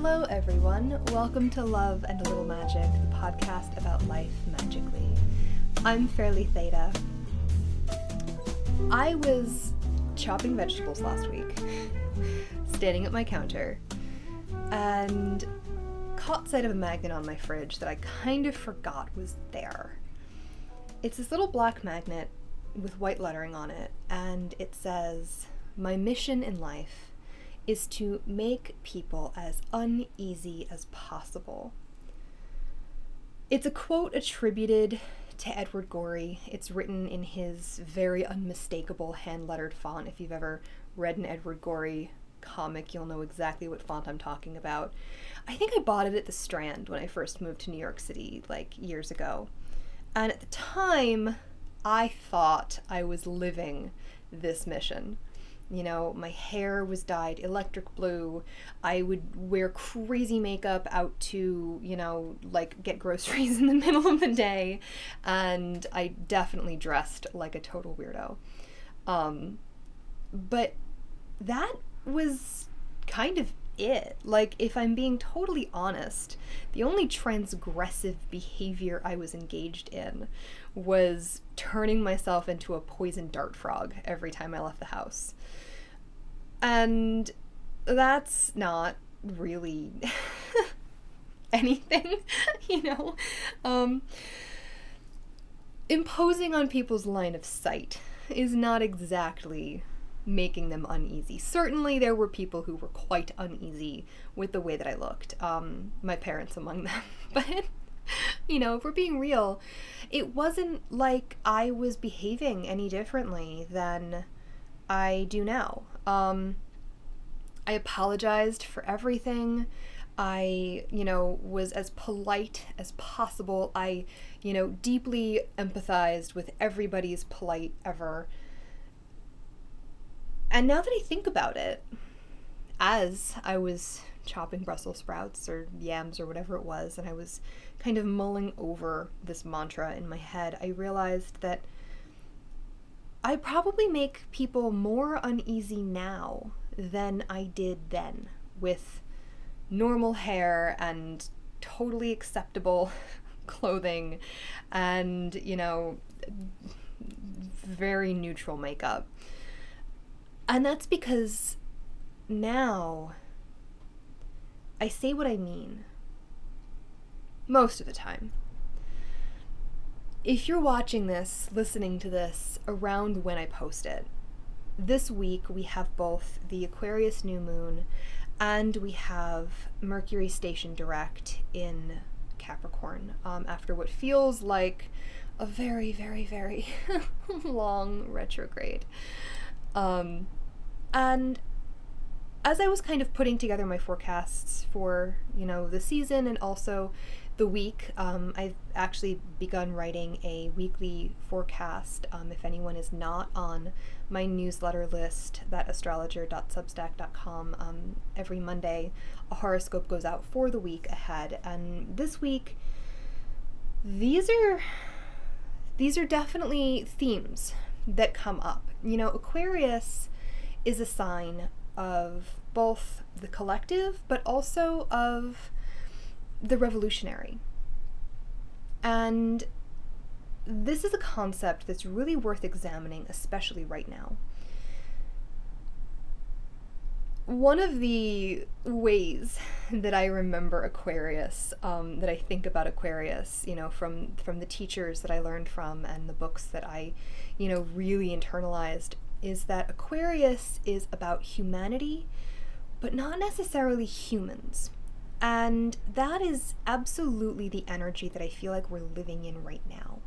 Hello everyone, welcome to Love and a Little Magic, the podcast about life magically. I'm Fairly Theta. I was chopping vegetables last week, standing at my counter, and caught sight of a magnet on my fridge that I kind of forgot was there. It's this little black magnet with white lettering on it, and it says, "My mission in life is to make people as uneasy as possible." It's a quote attributed to Edward Gorey. It's written in his very unmistakable hand-lettered font. If you've ever read an Edward Gorey comic, you'll know exactly what font I'm talking about. I think I bought it at the Strand when I first moved to New York City, like, years ago. And at the time, I thought I was living this mission. You know, my hair was dyed electric blue. I would wear crazy makeup out to, like, get groceries in the middle of the day. And I definitely dressed like a total weirdo. But that was kind of it. Like, if I'm being totally honest, the only transgressive behavior I was engaged in was turning myself into a poison dart frog every time I left the house. And that's not really anything, Imposing on people's line of sight is not exactly making them uneasy. Certainly there were people who were quite uneasy with the way that I looked, my parents among them. But, if we're being real, it wasn't like I was behaving any differently than I do now. I apologized for everything. I, was as polite as possible. I, deeply empathized with everybody's polite ever. And now that I think about it, as I was chopping Brussels sprouts or yams or whatever it was, and I was kind of mulling over this mantra in my head, I realized that I probably make people more uneasy now than I did then, with normal hair and totally acceptable clothing and, very neutral makeup. And that's because now I say what I mean. Most of the time. If you're watching this, listening to this, around when I post it, this week we have both the Aquarius new moon and we have Mercury station direct in Capricorn, after what feels like a very, very, very long retrograde. And as I was kind of putting together my forecasts for, the season and also the week, I've actually begun writing a weekly forecast. If anyone is not on my newsletter list, thatastrologer.substack.com, every Monday a horoscope goes out for the week ahead. And this week, these are definitely themes that come up. Aquarius is a sign of both the collective, but also of the revolutionary. And this is a concept that's really worth examining, especially right now. One of the ways that I remember Aquarius, that I think about Aquarius, from the teachers that I learned from and the books that I, really internalized, is that Aquarius is about humanity, but not necessarily humans. And that is absolutely the energy that I feel like we're living in right now.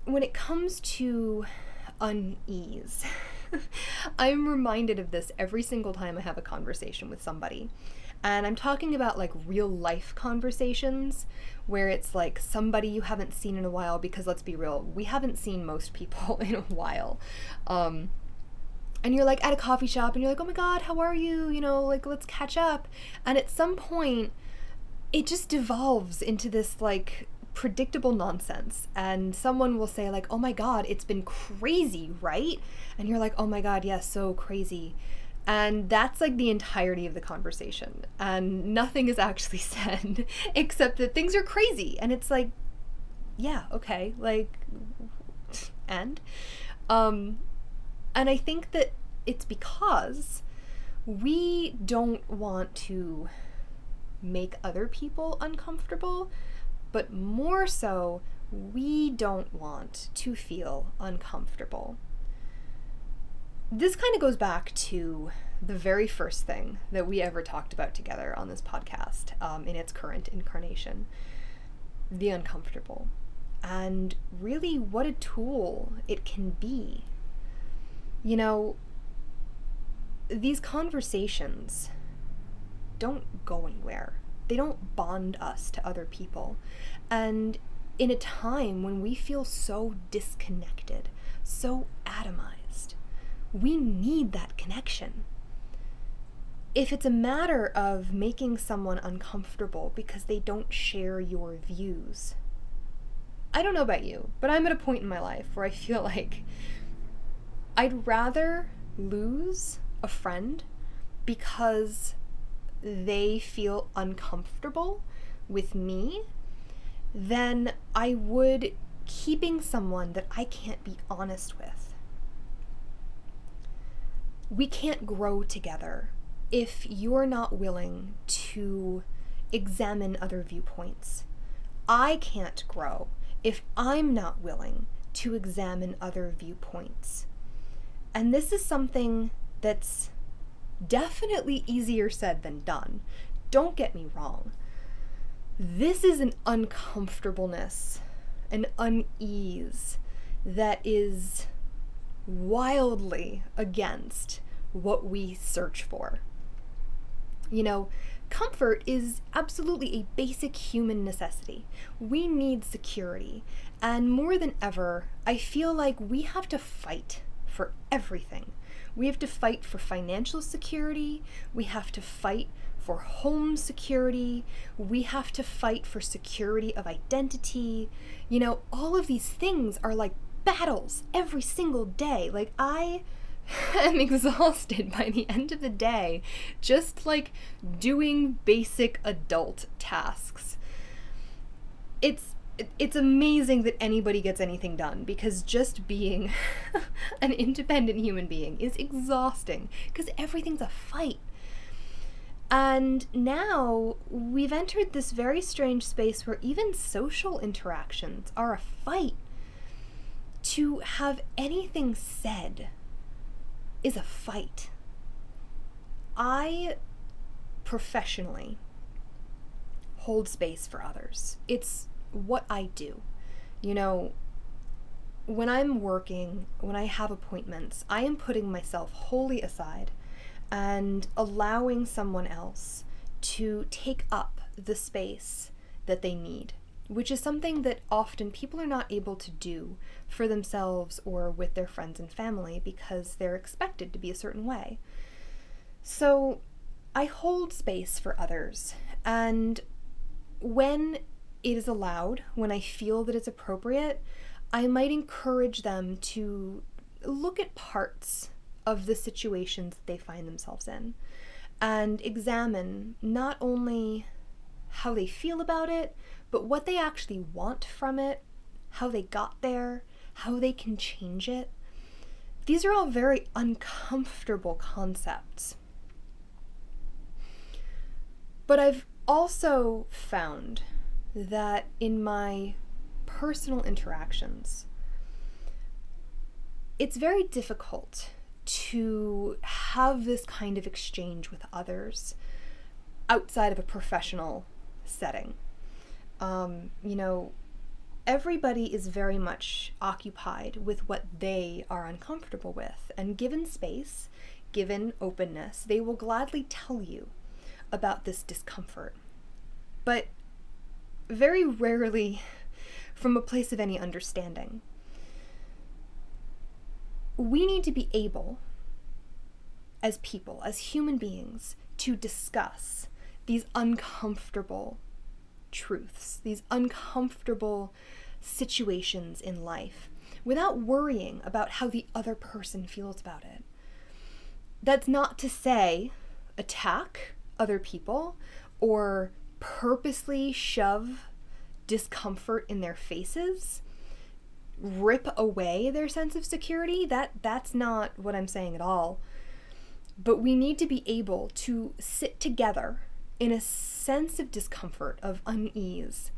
When it comes to unease, I'm reminded of this every single time I have a conversation with somebody. And I'm talking about, like, real life conversations where it's like somebody you haven't seen in a while, because let's be real, we haven't seen most people in a while. And you're like at a coffee shop and you're like, oh my God, how are you? Let's catch up. And at some point, it just devolves into this, like, predictable nonsense. And someone will say, like, oh my God, it's been crazy, right? And you're like, oh my God, yes, so crazy. And that's like the entirety of the conversation. And nothing is actually said except that things are crazy. And it's like, yeah, okay, like, and I think that it's because we don't want to make other people uncomfortable, but more so, we don't want to feel uncomfortable. This kind of goes back to the very first thing that we ever talked about together on this podcast, in its current incarnation, the uncomfortable. And really what a tool it can be. You know, these conversations don't go anywhere. They don't bond us to other people. And in a time when we feel so disconnected, so atomized, we need that connection. If it's a matter of making someone uncomfortable because they don't share your views, I don't know about you, but I'm at a point in my life where I feel like I'd rather lose a friend because they feel uncomfortable with me than I would keeping someone that I can't be honest with. We can't grow together if you're not willing to examine other viewpoints. I can't grow if I'm not willing to examine other viewpoints. And this is something that's definitely easier said than done. Don't get me wrong. This is an uncomfortableness, an unease that is wildly against what we search for. You know, comfort is absolutely a basic human necessity. We need security. And more than ever, I feel like we have to fight for everything. We have to fight for financial security. We have to fight for home security. We have to fight for security of identity. You know, all of these things are like battles every single day. Like, I am exhausted by the end of the day just like doing basic adult tasks. It's amazing that anybody gets anything done, because just being an independent human being is exhausting because everything's a fight. And now we've entered this very strange space where even social interactions are a fight. To have anything said is a fight. I professionally hold space for others. It's what I do. You know, when I'm working, when I have appointments, I am putting myself wholly aside and allowing someone else to take up the space that they need, which is something that often people are not able to do for themselves or with their friends and family because they're expected to be a certain way. So I hold space for others, and when it is allowed, when I feel that it's appropriate, I might encourage them to look at parts of the situations that they find themselves in and examine not only how they feel about it, but what they actually want from it, how they got there, how they can change it. These are all very uncomfortable concepts. But I've also found that in my personal interactions, it's very difficult to have this kind of exchange with others outside of a professional setting. You know, everybody is very much occupied with what they are uncomfortable with, and given space, given openness, they will gladly tell you about this discomfort. But very rarely from a place of any understanding. We need to be able, as people, as human beings, to discuss these uncomfortable truths, these uncomfortable situations in life, without worrying about how the other person feels about it. That's not to say attack other people or purposely shove discomfort in their faces, rip away their sense of security. That's not what I'm saying at all. But we need to be able to sit together in a sense of discomfort, of unease,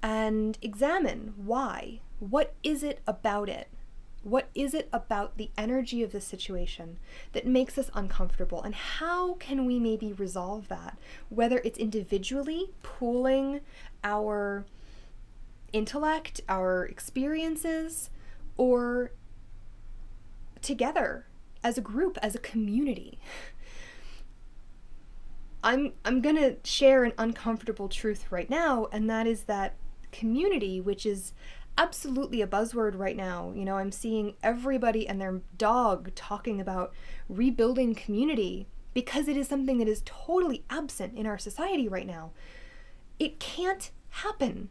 and examine why. What is it about it? What is it about the energy of the situation that makes us uncomfortable? And how can we maybe resolve that? Whether it's individually pooling our intellect, our experiences, or together as a group, as a community. I'm gonna share an uncomfortable truth right now, and that is that community, which is absolutely a buzzword right now. You know, I'm seeing everybody and their dog talking about rebuilding community because it is something that is totally absent in our society right now. It can't happen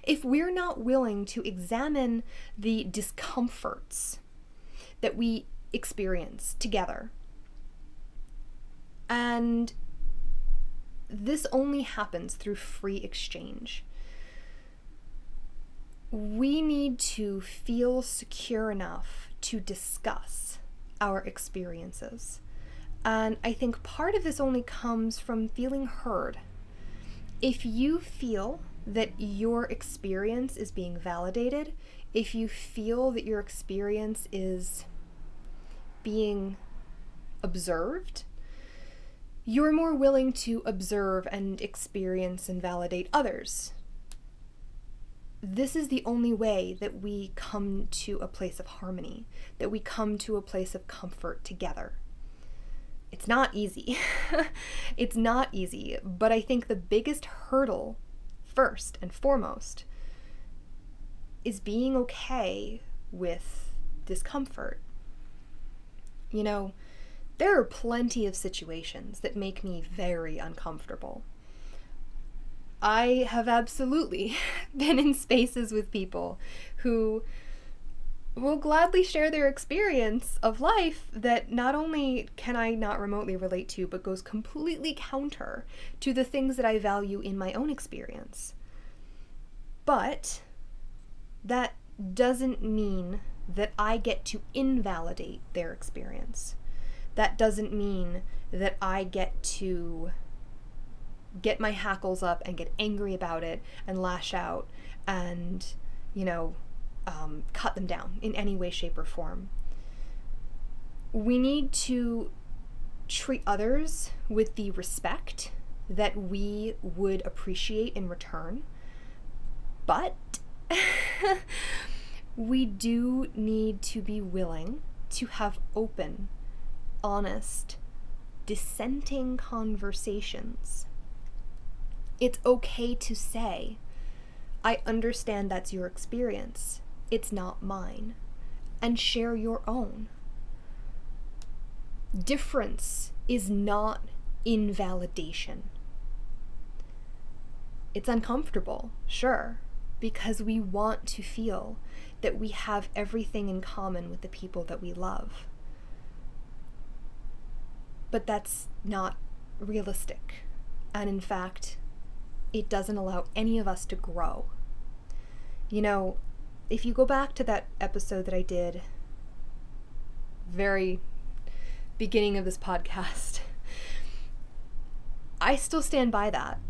if we're not willing to examine the discomforts that we experience together. And this only happens through free exchange. We need to feel secure enough to discuss our experiences. And I think part of this only comes from feeling heard. If you feel that your experience is being validated, if you feel that your experience is being observed, you're more willing to observe and experience and validate others. This is the only way that we come to a place of harmony, that we come to a place of comfort together. It's not easy. It's not easy, but I think the biggest hurdle, first and foremost, is being okay with discomfort. You know, there are plenty of situations that make me very uncomfortable. I have absolutely been in spaces with people who will gladly share their experience of life that not only can I not remotely relate to, but goes completely counter to the things that I value in my own experience. But that doesn't mean that I get to invalidate their experience. That doesn't mean that I get to get my hackles up and get angry about it and lash out and, cut them down in any way, shape, or form. We need to treat others with the respect that we would appreciate in return, but we do need to be willing to have open, honest, dissenting conversations. It's okay to say, I understand that's your experience. It's not mine. And share your own. Difference is not invalidation. It's uncomfortable, sure, because we want to feel that we have everything in common with the people that we love. But that's not realistic. And in fact, it doesn't allow any of us to grow. If you go back to that episode that I did very beginning of this podcast, I still stand by that.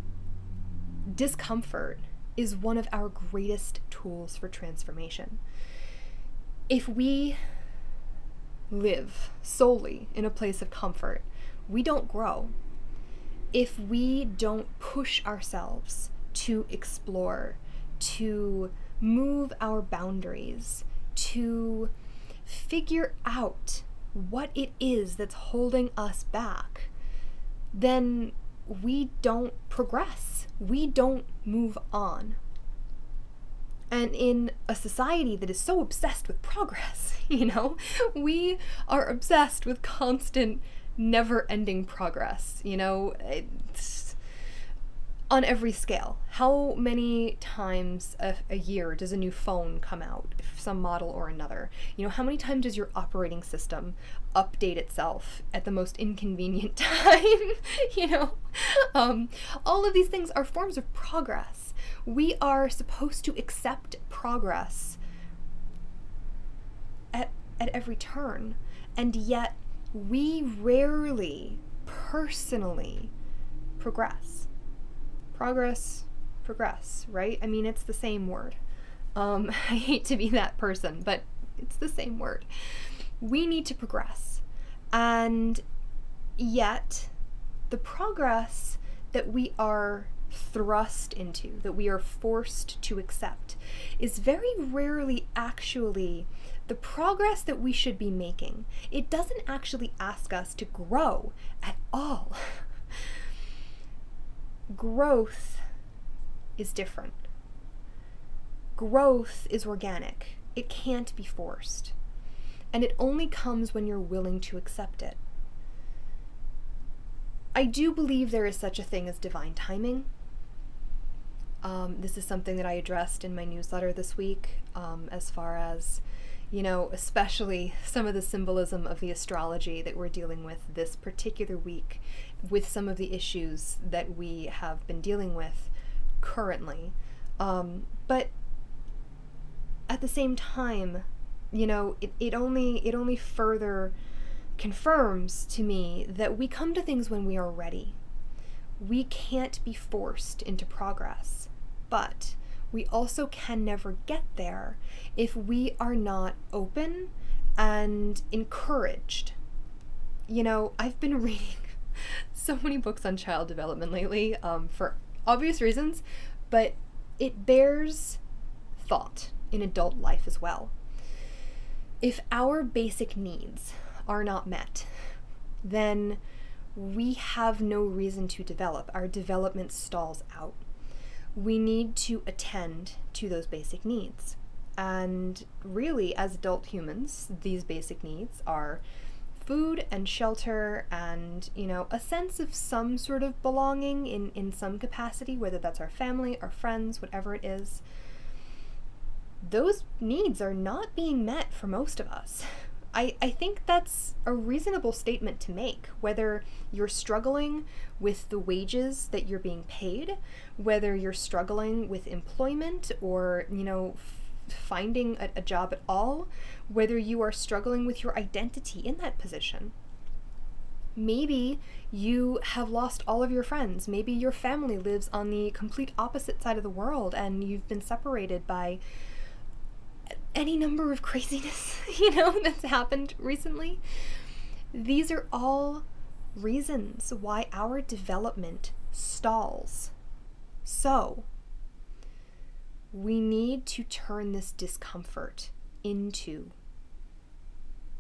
Discomfort is one of our greatest tools for transformation. If we live solely in a place of comfort, we don't grow. If we don't push ourselves to explore, to move our boundaries, to figure out what it is that's holding us back, then we don't progress. We don't move on. And in a society that is so obsessed with progress, we are obsessed with constant, never-ending progress. on every scale. How many times a year does a new phone come out, some model or another? You know, how many times does your operating system update itself at the most inconvenient time? You know, all of these things are forms of progress. We are supposed to accept progress at every turn, and yet we rarely personally progress, right? I mean, it's the same word. I hate to be that person, but it's the same word. We need to progress. And yet, the progress that we are thrust into, that we are forced to accept, is very rarely actually the progress that we should be making. It doesn't actually ask us to grow at all. Growth is different. Growth is organic. It can't be forced. And it only comes when you're willing to accept it. I do believe there is such a thing as divine timing. This is something that I addressed in my newsletter this week, as far as, you know, especially some of the symbolism of the astrology that we're dealing with this particular week, with some of the issues that we have been dealing with currently. But at the same time, you know, it only further confirms to me that we come to things when we are ready. We can't be forced into progress, but we also can never get there if we are not open and encouraged. You know, I've been reading so many books on child development lately, for obvious reasons, but it bears thought in adult life as well. If our basic needs are not met, then we have no reason to develop. Our development stalls out. We need to attend to those basic needs. And really, as adult humans, these basic needs are food and shelter and, you know, a sense of some sort of belonging in some capacity, whether that's our family, our friends, whatever it is. Those needs are not being met for most of us. I think that's a reasonable statement to make, whether you're struggling with the wages that you're being paid, whether you're struggling with employment or, you know, finding a job at all, whether you are struggling with your identity in that position. Maybe you have lost all of your friends. Maybe your family lives on the complete opposite side of the world and you've been separated by any number of craziness, you know, that's happened recently. These are all reasons why our development stalls. So, we need to turn this discomfort into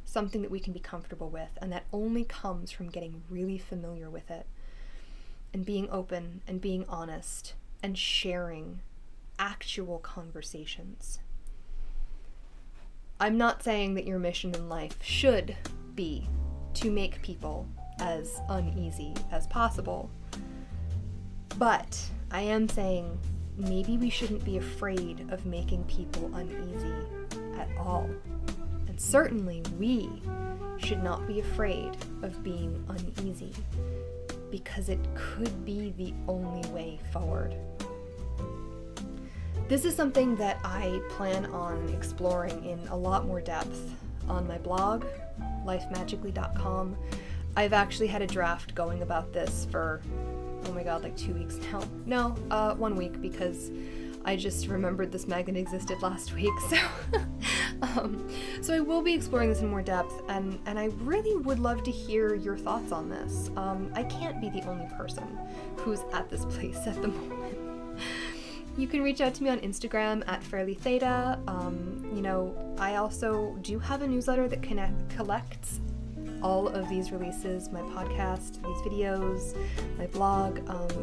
something that we can be comfortable with, and that only comes from getting really familiar with it and being open and being honest and sharing actual conversations. I'm not saying that your mission in life should be to make people as uneasy as possible, but I am saying maybe we shouldn't be afraid of making people uneasy at all. And certainly we should not be afraid of being uneasy, because it could be the only way forward. This is something that I plan on exploring in a lot more depth on my blog, lifemagically.com. I've actually had a draft going about this for, oh my god, like 2 weeks now. No, 1 week, because I just remembered this magnet existed last week, so I will be exploring this in more depth, and I really would love to hear your thoughts on this. I can't be the only person who's at this place at the moment. You can reach out to me on Instagram at fairlytheta. You know, I also do have a newsletter that collects all of these releases, my podcast, these videos, my blog,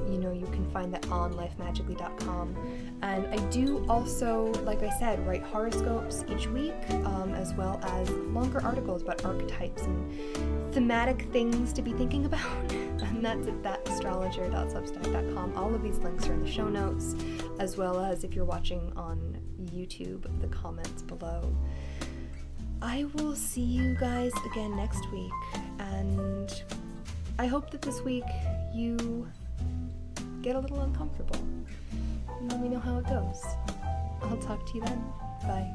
you can find that on lifemagically.com. And I do also, like I said, write horoscopes each week, as well as longer articles about archetypes and thematic things to be thinking about. And that's at thatastrologer.substack.com. All of these links are in the show notes, as well as if you're watching on YouTube, the comments below. I will see you guys again next week, and I hope that this week you get a little uncomfortable. And let me know how it goes. I'll talk to you then. Bye.